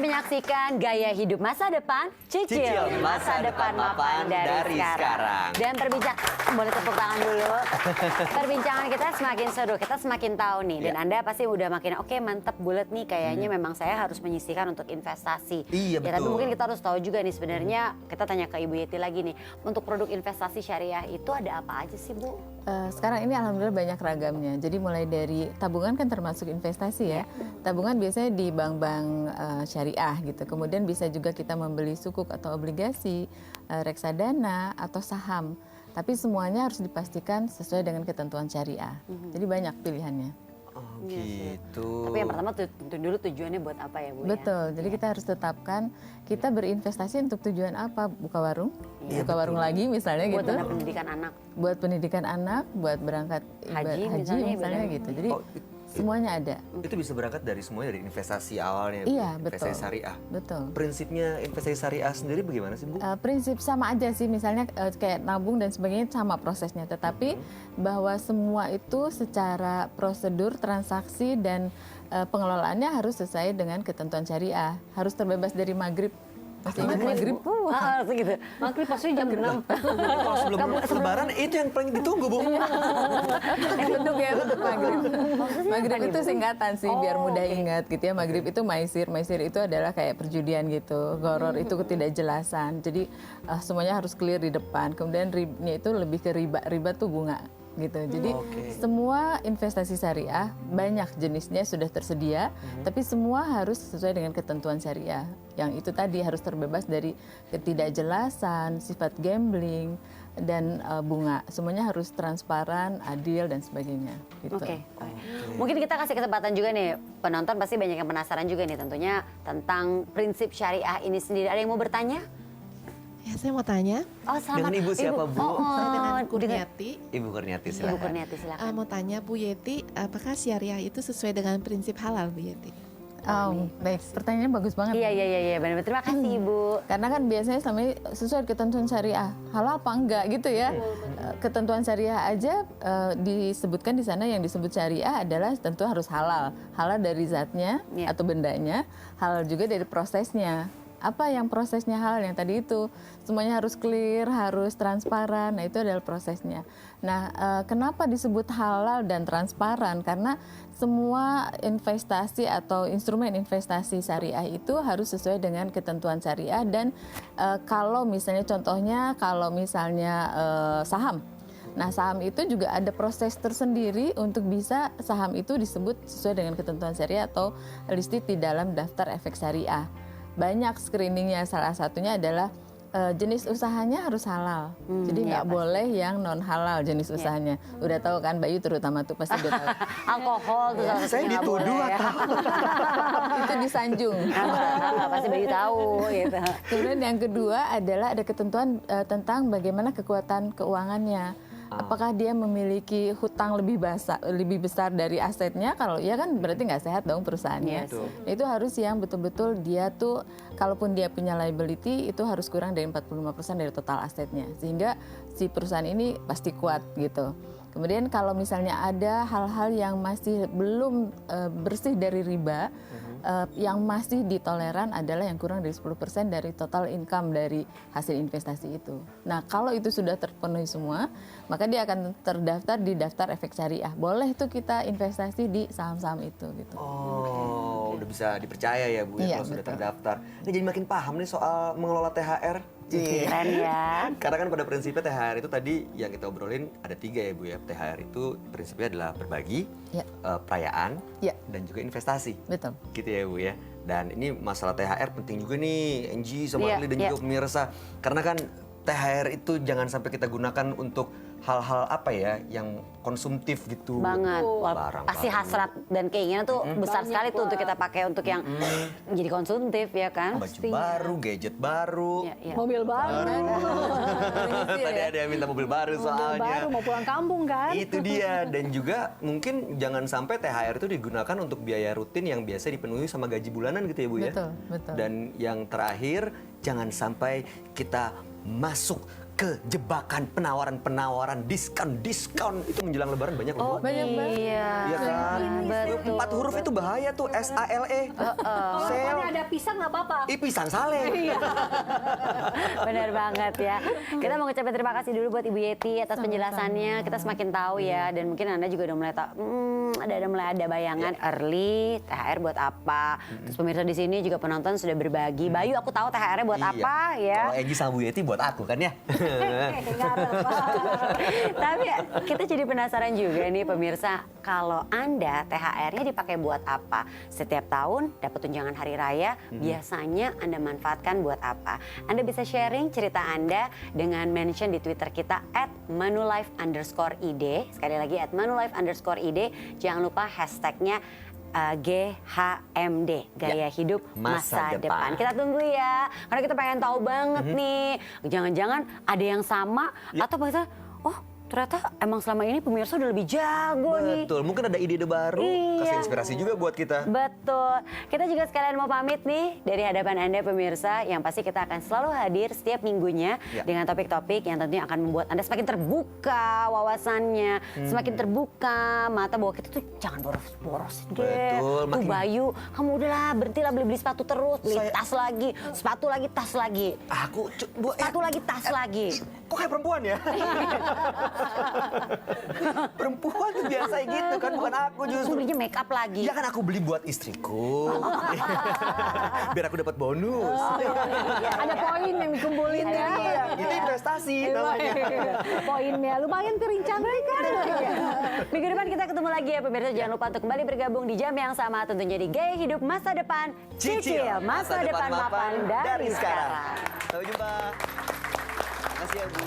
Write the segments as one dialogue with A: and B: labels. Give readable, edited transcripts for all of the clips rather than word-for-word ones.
A: menyaksikan Gaya Hidup Masa Depan, Cicil Masa Depan Mapan dari sekarang. Dan boleh tepuk tangan dulu. Perbincangan kita semakin seru, kita semakin tahu nih. Dan Anda pasti udah makin oke, mantep, bulat nih kayaknya memang saya harus menyisihkan untuk investasi.
B: Iya,
A: ya, tapi mungkin kita harus tahu juga nih sebenarnya, kita tanya ke Ibu Yeti lagi nih. Untuk produk investasi syariah itu ada apa aja sih, Bu?
C: Sekarang ini alhamdulillah banyak ragamnya. Jadi mulai dari tabungan kan termasuk investasi ya. Tabungan biasanya di bank-bank syariah gitu. Kemudian bisa juga kita membeli sukuk atau obligasi, reksadana atau saham. Tapi semuanya harus dipastikan sesuai dengan ketentuan syariah. Jadi banyak pilihannya.
B: Oh gitu.
A: Tapi yang pertama tentu dulu tujuannya buat apa ya, Bu?
C: Betul. Jadi kita harus tetapkan kita berinvestasi untuk tujuan apa? Buka warung, buka warung lagi misalnya
A: buat
C: gitu.
A: Buat pendidikan anak.
C: Buat pendidikan anak, buat berangkat
A: haji
C: misalnya gitu. Jadi semuanya ada.
B: Itu bisa berangkat dari semuanya, dari investasi awalnya.
C: Iya,
B: investasi
C: betul.
B: syariah.
C: Betul.
B: Prinsipnya investasi syariah sendiri bagaimana sih, Bu?
C: Prinsip sama aja sih, misalnya kayak nabung dan sebagainya sama prosesnya. Tetapi bahwa semua itu secara prosedur, transaksi dan pengelolaannya harus sesuai dengan ketentuan syariah. Harus terbebas dari maghrib. Masih ingat maghrib?
A: Segitu.
D: Maghrib pasti jam 6.
B: Kalau sebelum lebaran itu yang paling ditunggu, Bu.
C: Bentuk ya, maghrib. Maghrib itu singkatan sih, biar mudah ingat gitu ya. Maghrib itu maisir. Maisir itu adalah kayak perjudian gitu. Gharar itu ketidakjelasan. Jadi semuanya harus clear di depan. Kemudian ribnya itu lebih ke riba. Riba tuh bunga gitu. Jadi semua investasi syariah banyak jenisnya sudah tersedia, tapi semua harus sesuai dengan ketentuan syariah. Yang itu tadi harus terbebas dari ketidakjelasan, sifat gambling dan bunga. Semuanya harus transparan, adil dan sebagainya. Gitu.
A: Mungkin kita kasih kesempatan juga nih, penonton pasti banyak yang penasaran juga nih tentunya tentang prinsip syariah ini sendiri. Ada yang mau bertanya?
E: Ya, saya mau tanya.
A: Oh, selamat.
B: Dengan Ibu siapa, Bu?
E: Saya dengan Kurniati.
B: Ibu Kurniati, silakan.
A: Ibu Kurniati, silakan.
E: Mau tanya Bu Yeti, apakah syariah itu sesuai dengan prinsip halal, Bu Yeti?
C: Baik, pertanyaannya bagus banget.
A: Iya, benar. Terima kasih, Ibu.
C: Karena kan biasanya selama ini sesuai ketentuan syariah, halal apa enggak gitu ya. Ketentuan syariah aja disebutkan di sana, yang disebut syariah adalah tentu harus halal. Halal dari zatnya atau bendanya, halal juga dari prosesnya. Apa yang prosesnya halal yang tadi itu? Semuanya harus clear, harus transparan. Nah, itu adalah prosesnya. Nah, kenapa disebut halal dan transparan? Karena semua investasi atau instrumen investasi syariah itu harus sesuai dengan ketentuan syariah. Dan kalau misalnya contohnya, kalau misalnya saham. Nah, saham itu juga ada proses tersendiri untuk bisa saham itu disebut sesuai dengan ketentuan syariah atau listed di dalam daftar efek syariah. Banyak screeningnya, salah satunya adalah jenis usahanya harus halal. Jadi nggak boleh yang non halal jenis usahanya. Udah tahu kan Bayu terutama tuh pasti udah tahu.
A: Alkohol tuh salah
B: Saya
A: satunya nggak
B: dituduh
A: boleh ya.
C: Itu disanjung.
A: Pasti Bayu tahu gitu.
C: Kemudian yang kedua adalah ada ketentuan tentang bagaimana kekuatan keuangannya. Apakah dia memiliki hutang lebih besar dari asetnya? Kalau iya kan berarti nggak sehat dong perusahaannya. Itu harus yang betul-betul dia tuh, kalaupun dia punya liability, itu harus kurang dari 45% dari total asetnya. Sehingga si perusahaan ini pasti kuat gitu. Kemudian kalau misalnya ada hal-hal yang masih belum bersih dari riba, yang masih ditoleran adalah yang kurang dari 10% dari total income dari hasil investasi itu. Nah, kalau itu sudah terpenuhi semua, maka dia akan terdaftar di daftar efek syariah. Boleh tuh kita investasi di saham-saham itu gitu.
B: Udah bisa dipercaya ya, Bu, ya, kalau sudah terdaftar. Ini jadi makin paham nih soal mengelola THR.
A: Keren ya.
B: Karena kan pada prinsipnya THR itu tadi yang kita obrolin ada 3 ya, Bu ya. THR itu prinsipnya adalah berbagi, perayaan, dan juga investasi.
C: Betul.
B: Gitu ya, Bu ya. Dan ini masalah THR penting juga nih, Angie sama Ali dan juga pemirsa. Karena kan THR itu jangan sampai kita gunakan untuk hal-hal apa ya yang konsumtif gitu.
A: Banget.
B: Barang,
A: pasti hasrat dan keinginan tuh besar sekali tuh untuk kita pakai untuk yang jadi konsumtif ya kan.
B: Baju baru, gadget baru,
D: Mobil baru.
B: Tadi ada yang minta mobil baru soalnya.
D: Mobil baru mau pulang kampung kan.
B: Itu dia. Dan juga mungkin jangan sampai THR itu digunakan untuk biaya rutin yang biasa dipenuhi sama gaji bulanan gitu ya, Bu ya.
C: Betul.
B: Dan yang terakhir, jangan sampai kita masuk kejebakan penawaran-penawaran, diskon-diskon itu menjelang lebaran banyak loh. Bu.
C: Banyak banget.
A: Iya.
B: Iya kan?
A: Betul.
B: 4 huruf itu bahaya tuh, SALE.
D: Kalau
B: Sale.
D: rupanya ada pisang nggak apa-apa.
B: Pisang sale.
A: Benar banget ya. Kita mau ngucapin terima kasih dulu buat Ibu Yeti atas penjelasannya. Kita semakin tahu ya, dan mungkin Anda juga udah mulai tahu, mulai ada bayangan early THR buat apa. Terus pemirsa di sini juga penonton sudah berbagi. Bayu, aku tahu THR-nya buat apa ya.
B: Kalau Egy sama Bu Yeti buat aku kan ya.
A: Tapi kita jadi penasaran juga nih pemirsa, kalau Anda THR-nya dipakai buat apa? Setiap tahun dapat tunjangan hari raya, biasanya Anda manfaatkan buat apa? Anda bisa sharing cerita Anda dengan mention di Twitter kita @manulife_id. Sekali lagi @manulife_id. Jangan lupa hashtagnya GHMD, Gaya Hidup Masa Depan. Kita tunggu ya, karena kita pengen tahu banget nih. Jangan-jangan ada yang sama atau bahasa, oh ternyata emang selama ini pemirsa udah lebih jago nih.
B: Betul, mungkin ada ide-ide baru,
A: Iya.
B: kasih inspirasi juga buat kita.
A: Betul. Kita juga sekalian mau pamit nih dari hadapan Anda pemirsa, yang pasti kita akan selalu hadir setiap minggunya dengan topik-topik yang tentunya akan membuat Anda semakin terbuka wawasannya, semakin terbuka mata bahwa kita tuh jangan boros-boros deh.
B: Betul,
A: Tuh Bayu, kamu udahlah berhentilah beli sepatu terus, beli tas lagi, sepatu lagi, tas lagi.
B: Aku,
A: Sepatu lagi, tas lagi.
B: Kok kayak perempuan ya? Perempuan tuh biasa gitu kan, bukan aku
A: Aku
B: justru.
A: belinya make up lagi.
B: Ya kan aku beli buat istriku. Biar aku dapat bonus.
D: Ada poin yang dikumpulin ya.
B: Iya, itu investasi namanya.
D: Poinnya lumayan piring cantik kan.
A: Minggu depan kita ketemu lagi ya pemirsa. Jangan lupa untuk kembali bergabung di jam yang sama, tentunya di Gaya Hidup Masa Depan. Cicil masa depan mapan dari sekarang.
B: Sampai jumpa. Makasih ya Bu.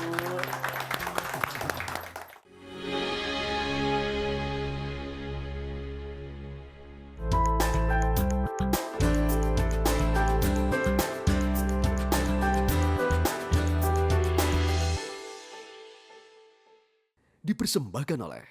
F: Dipersembahkan oleh